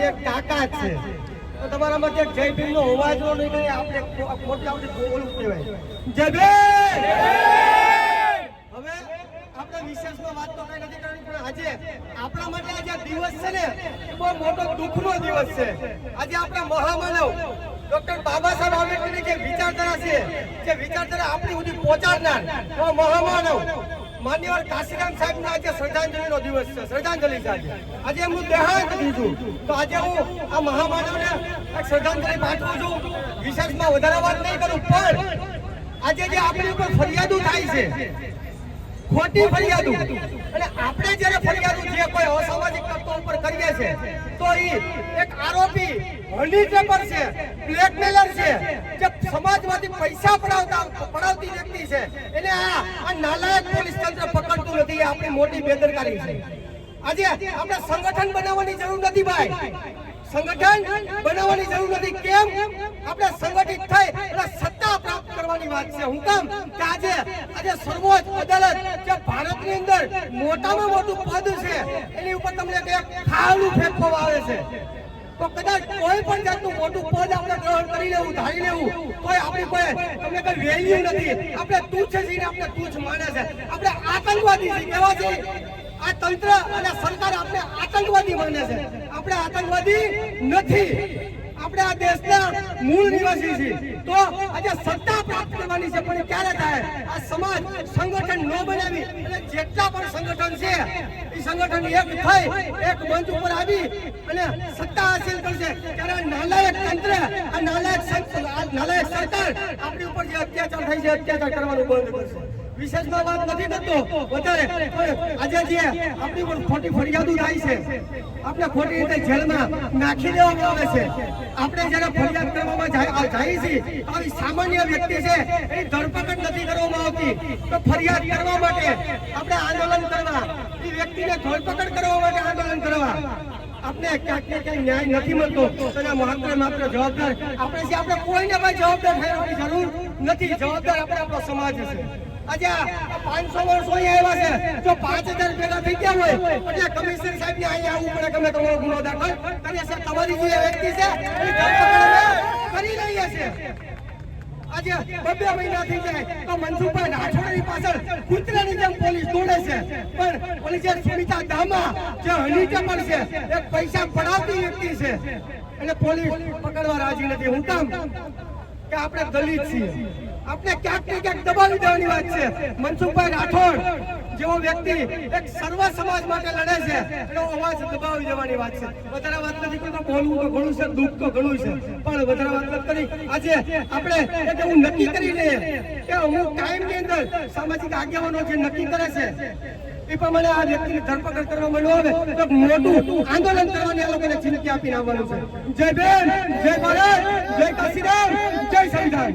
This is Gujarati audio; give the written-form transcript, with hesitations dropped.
એક તાકાત છે. તો તમારા માટે જય ભીમ નો અવાજ નો નહીં કરે આપણે મોટી આપણે બોલવું કહેવાય. જય ભીમ. હવે આપણે વિશેષમાં વાત તો કઈ નથી કરવાની, પણ આજે આપણા માટે આજે દિવસ છે ને બહુ મોટો દુઃખનો દિવસ છે. આજે આપણા મહામાનવ ડોક્ટર બાબા સાહેબ આંબેડકરની જે વિચારધારા છે, જે વિચારધારા આપણી સુધી પહોંચાડનાર મહામાનવ માન્યવર કાશીરામ સાહેબ નો આજે શ્રદ્ધાંજલિનો દિવસ છે. શ્રદ્ધાંજલિ છે આજે એમનું દેહાંત થયું. તો આજે હું આ મહામાનવને એક શ્રદ્ધાંજલિ પાઠવું છું. વિશેષમાં વધારે વાત નહીં કરું, પણ આજે જે આપણી ઉપર ફરિયાદો થાય છે, ખોટી ફરિયાદો, અને આપણે જ્યારે ફરિયાદો જે કોઈ અસામાજિક તત્વો ઉપર કરીએ છે, તો એ એક આરોપી હની ટ્રેપર છે, બ્લેકમેલર છે, જે સમાજમાંથી પૈસા પડાવતી વ્યક્તિ છે, એને આ નાલાયક પોલીસ તંત્ર પકડતું નથી. એ આપણી મોટી બેદરકારી છે. આજે આપણે સંગઠન બનાવવાની જરૂર નથી ભાઈ, સંગઠન બનાવવાની જરૂર નથી. કેમ? આપણે સંગઠિત થઈ અને સત્તા પ્રાપ્ત કરવાની વાત છે. હું કામ કે આજે સર્વોચ્ચ અદાલત જે ભારતની અંદર મોટામાં મોટું પદ છે, એની ઉપર તમને એક ખાવડું ફેંકવામાં આવે છે. તો કદાચ કોઈ પણ જાતનું મોટું પદ આપણે ગ્રહણ કરી લેવું, ધારી લેવું, કોઈ આપણી કોઈ તમને કઈ વેલ્યુ નથી. આપણે તુચ્છ છીએ, આપણે તુચ્છ માને છે. આપણે આતંકવાદી છીએ. કેવા છીએ? આ તંત્ર અને સરકાર આપણે આતંકવાદી માને છે. આપણે આતંકવાદી નથી. આપણે આ દેશના મૂળ નિવાસી છીએ. તો આજે સત્તા પ્રાપ્ત કરવાની છે, પણ ક્યારે થાય? આ સમાજ સંગઠન ન બનાવી અને જેટલા પણ સંગઠન છે એ સંગઠન એક થઈ એક મંચ ઉપર આવી અને સત્તા હાસિલ કરશે, ત્યારે નાલાયક તંત્ર, આ નાલાયક સરકાર આપણી ઉપર જે અત્યાચાર થાય છે, અત્યાચાર કરવાનું બંધ કરશે. વિશેષમાં વાત નથી કરતો વધારે, આજે જે આપણી ઉપર ખોટી ફરિયાદો થાય છે, આપણે ખોટી રીતે જેલમાં નાખી દેવામાં આવે છે. આપણે જયારે ફરિયાદ કરવામાં જાય છે, આવી સામાન્ય વ્યક્તિ છે એની ધરપકડ નથી કરવામાં આવતી. તો ફરિયાદ કરવા માટે આપણે આંદોલન કરવા, એ વ્યક્તિને ધરપકડ કરવા માટે આંદોલન કરવા આપણે ક્યાંક ને ક્યાંક ન્યાય નથી મળતો. તો માત્ર જવાબદાર આપણે છે. આપણે કોઈને ભાઈ જવાબદાર ઠેરવવાની જરૂર નથી. જવાબદાર આપણે આપણો સમાજ છે. આજે 500 વર્ષો અહીંયા આવ્યા છે, જો 5000 ભેગા થઈ ગયા હોય એટલે કમિશનર સાહેબ ને અહીંયા આવવું પડે. તમે તમારો ગુનો દાખલ કરીએ છે, તમારી જે વ્યક્તિ છે એની ધરપકડ કરી લઈએ છે. આજે 2 મહિના થઈ જાય તો મનસુખભાઈ રાઠોડની પાછળ કૂતરાની જેમ પોલીસ દોડે છે, પણ ઓલી જે સુમિતા દામા જે હની ટેપર છે, એ પૈસા પડાવતી વ્યક્તિ છે, એટલે પોલીસ પકડવા રાજી નથી. હું કામ કે આપણે દલિત છીએ, આપણે ક્યાંક ને ક્યાંક દબાવી દેવાની વાત છે. મનસુખભાઈ રાઠોડ જેવો વ્યક્તિ એક સર્વ સમાજ માટે લડે છે, એનો અવાજ દબાવી દેવાની વાત છે. વધારે વાત નથી કરતો, બોલવું તો ઘણું છે, દુઃખ તો ઘણું છે, પણ વધારે વાત નથી કરી. આજે આપણે એક એવું નક્કી કરી લઈએ કે અમુક ટાઈમની અંદર સામાજિક આગેવાનો જે નક્કી કરે છે એ પ્રમાણે આ વ્યક્તિની ધરપકડ કરવામાં ન આવે તો મોટું આંદોલન કરવાની આ લોકોને ચીમકી આપીને આવવાનું છે. જય ભીમ, જય ભારત, જય કાશીરામ, જય સંવિધાન.